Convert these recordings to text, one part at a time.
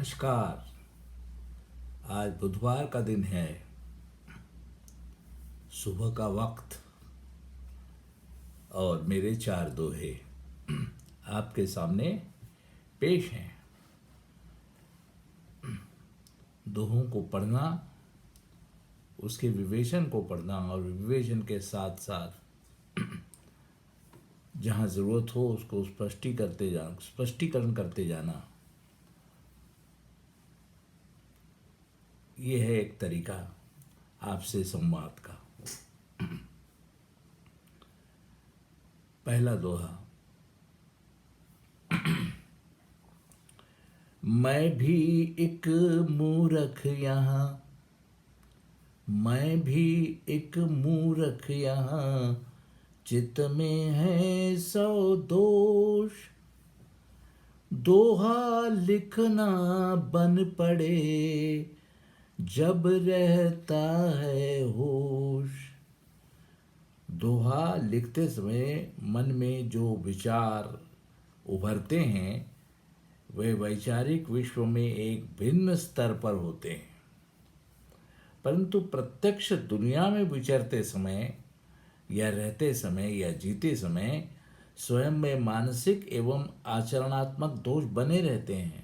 नमस्कार। आज बुधवार का दिन है। सुबह का वक्त और मेरे चार दोहे आपके सामने पेश हैं। दोहों को पढ़ना, उसके विवेचन को पढ़ना और विवेचन के साथ साथ जहाँ ज़रूरत हो उसको स्पष्टीकरण करते जाना, ये है एक तरीका आपसे संवाद का। पहला दोहा। मैं भी एक मूर्ख यहाँ, मैं भी एक मूर्ख यहाँ, चित्त में है 100 दोष। दोहा लिखना बन पड़े जब रहता है होश। दोहा लिखते समय मन में जो विचार उभरते हैं वे वैचारिक विश्व में एक भिन्न स्तर पर होते हैं, परंतु प्रत्यक्ष दुनिया में विचरते समय या रहते समय या जीते समय स्वयं में मानसिक एवं आचरणात्मक दोष बने रहते हैं।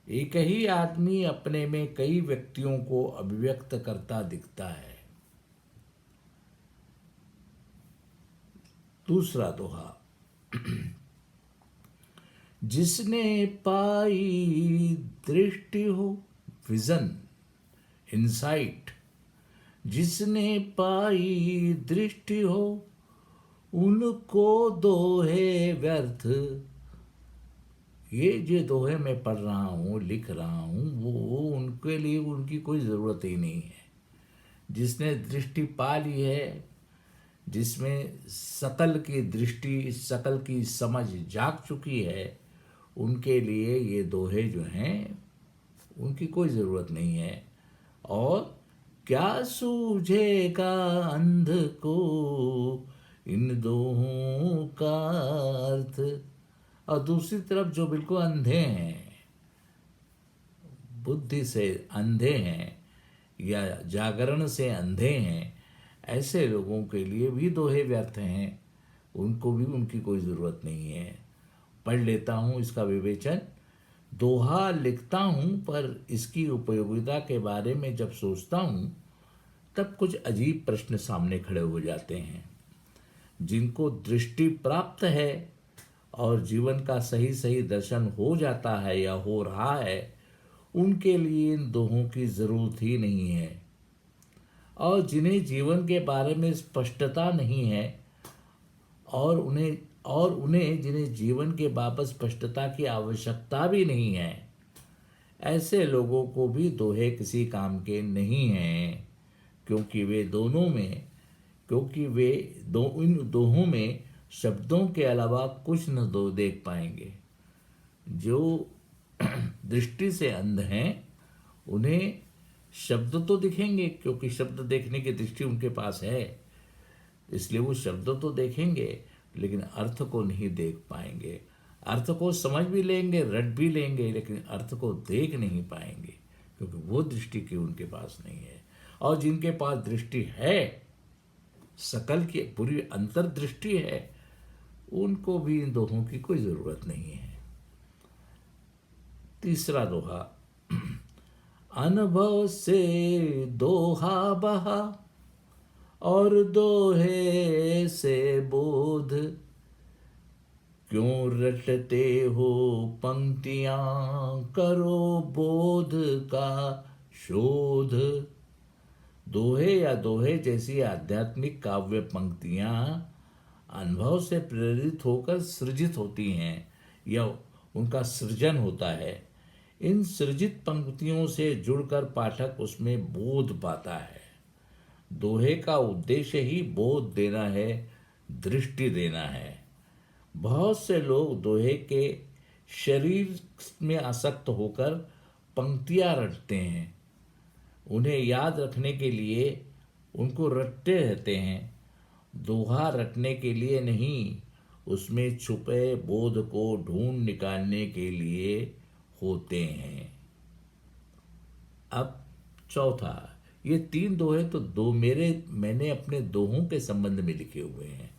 एक ही आदमी अपने में कई व्यक्तियों को अभिव्यक्त करता दिखता है। दूसरा दोहा। जिसने पाई दृष्टि हो, विजन, इंसाइट, जिसने पाई दृष्टि हो, उनको दोहे व्यर्थ। ये जो दोहे मैं पढ़ रहा हूँ, लिख रहा हूँ, वो उनके लिए उनकी कोई ज़रूरत ही नहीं है। जिसने दृष्टि पा ली है, जिसमें सकल की दृष्टि, सकल की समझ जाग चुकी है, उनके लिए ये दोहे जो हैं उनकी कोई ज़रूरत नहीं है। और क्या सूझेगा अंध को इन दोहों का अर्थ। और दूसरी तरफ जो बिल्कुल अंधे हैं, बुद्धि से अंधे हैं या जागरण से अंधे हैं, ऐसे लोगों के लिए भी दोहे व्यर्थ हैं, उनको भी उनकी कोई ज़रूरत नहीं है। पढ़ लेता हूँ इसका विवेचन। दोहा लिखता हूँ पर इसकी उपयोगिता के बारे में जब सोचता हूँ तब कुछ अजीब प्रश्न सामने खड़े हो जाते हैं। जिनको दृष्टि प्राप्त है और जीवन का सही सही दर्शन हो जाता है या हो रहा है, उनके लिए इन दोहों की ज़रूरत ही नहीं है। और जिन्हें जीवन के बारे में स्पष्टता नहीं है और उन्हें जिन्हें जीवन के बाबत स्पष्टता की आवश्यकता भी नहीं है, ऐसे लोगों को भी दोहे किसी काम के नहीं हैं, क्योंकि इन दोहों में शब्दों के अलावा कुछ न दो देख पाएंगे। जो दृष्टि से अंध हैं उन्हें शब्द तो दिखेंगे, क्योंकि शब्द देखने की दृष्टि उनके पास है, इसलिए वो शब्द तो देखेंगे लेकिन अर्थ को नहीं देख पाएंगे। अर्थ को समझ भी लेंगे, रट भी लेंगे, लेकिन अर्थ को देख नहीं पाएंगे, क्योंकि वो दृष्टि की उनके पास नहीं है। और जिनके पास दृष्टि है, सकल की पूरी अंतर्दृष्टि है, उनको भी इन दोहों की कोई ज़रूरत नहीं है। तीसरा दोहा। अनुभव से दोहा बहा और दोहे से बोध, क्यों रटते हो पंक्तियां, करो बोध का शोध। दोहे या दोहे जैसी आध्यात्मिक काव्य पंक्तियां अनुभव से प्रेरित होकर सृजित होती हैं या उनका सृजन होता है। इन सृजित पंक्तियों से जुड़कर पाठक उसमें बोध पाता है। दोहे का उद्देश्य ही बोध देना है, दृष्टि देना है। बहुत से लोग दोहे के शरीर में आसक्त होकर पंक्तियां रटते हैं, उन्हें याद रखने के लिए उनको रटते रहते हैं। दोहा रटने के लिए नहीं, उसमें छुपे बोध को ढूंढ निकालने के लिए होते हैं। अब चौथा, ये 3 दोहे तो मैंने अपने दोहों के संबंध में लिखे हुए हैं।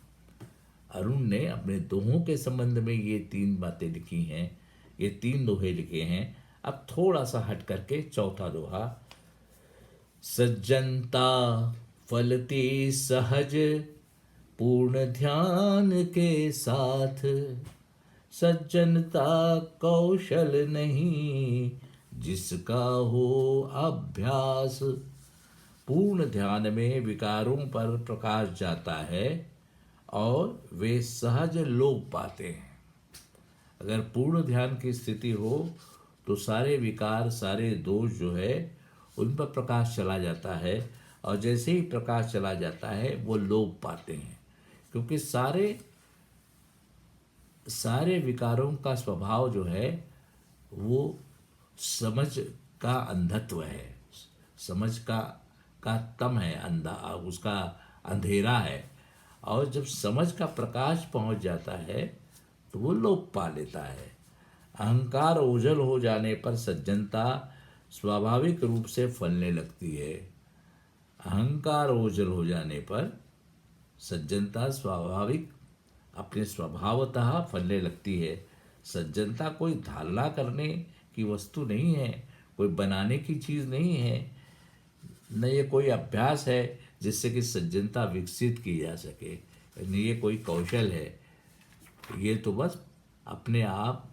अरुण ने अपने दोहों के संबंध में ये 3 बातें लिखी हैं, ये 3 दोहे लिखे हैं। अब थोड़ा सा हट करके चौथा दोहा, सज्जनता फलती सहज पूर्ण ध्यान के साथ, सज्जनता कौशल नहीं जिसका हो अभ्यास। पूर्ण ध्यान में विकारों पर प्रकाश जाता है और वे सहज लोप पाते हैं। अगर पूर्ण ध्यान की स्थिति हो तो सारे विकार, सारे दोष जो है उन पर प्रकाश चला जाता है, और जैसे ही प्रकाश चला जाता है वो लोप पाते हैं। क्योंकि सारे विकारों का स्वभाव जो है वो समझ का अंधत्व है, समझ का तम है, उसका अंधेरा है। और जब समझ का प्रकाश पहुंच जाता है तो वो लोप पा लेता है। अहंकार ओझल हो जाने पर सज्जनता स्वाभाविक रूप से फलने लगती है। अहंकार ओझल हो जाने पर सज्जनता स्वाभाविक अपने स्वभावतः फलने लगती है। सज्जनता कोई धारणा करने की वस्तु नहीं है, कोई बनाने की चीज़ नहीं है, न ये कोई अभ्यास है जिससे कि सज्जनता विकसित की जा सके, न ये कोई कौशल है। ये तो बस अपने आप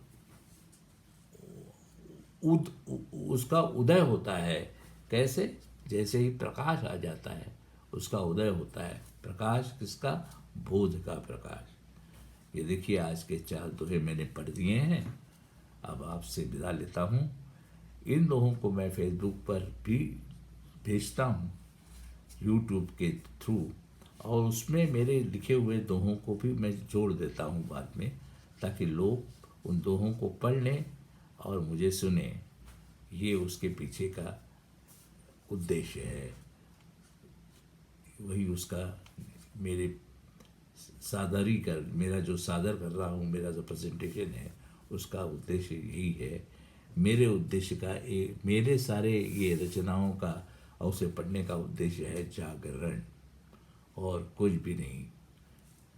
उसका उदय होता है। कैसे? जैसे ही प्रकाश आ जाता है उसका उदय होता है। प्रकाश किसका? बोध का प्रकाश। ये देखिए, आज के 4 दोहे मैंने पढ़ दिए हैं। अब आपसे विदा लेता हूँ। इन दोहों को मैं फेसबुक पर भी भेजता हूँ, यूट्यूब के थ्रू, और उसमें मेरे लिखे हुए दोहों को भी मैं जोड़ देता हूँ बाद में, ताकि लोग उन दोहों को पढ़ लें और मुझे सुने। ये उसके पीछे का उद्देश्य है, वही उसका मेरे मेरा जो सादर कर रहा हूँ, मेरा जो प्रेजेंटेशन है, उसका उद्देश्य यही है। मेरे सारे ये रचनाओं का और उसे पढ़ने का उद्देश्य है जागरण, और कुछ भी नहीं।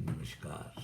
नमस्कार।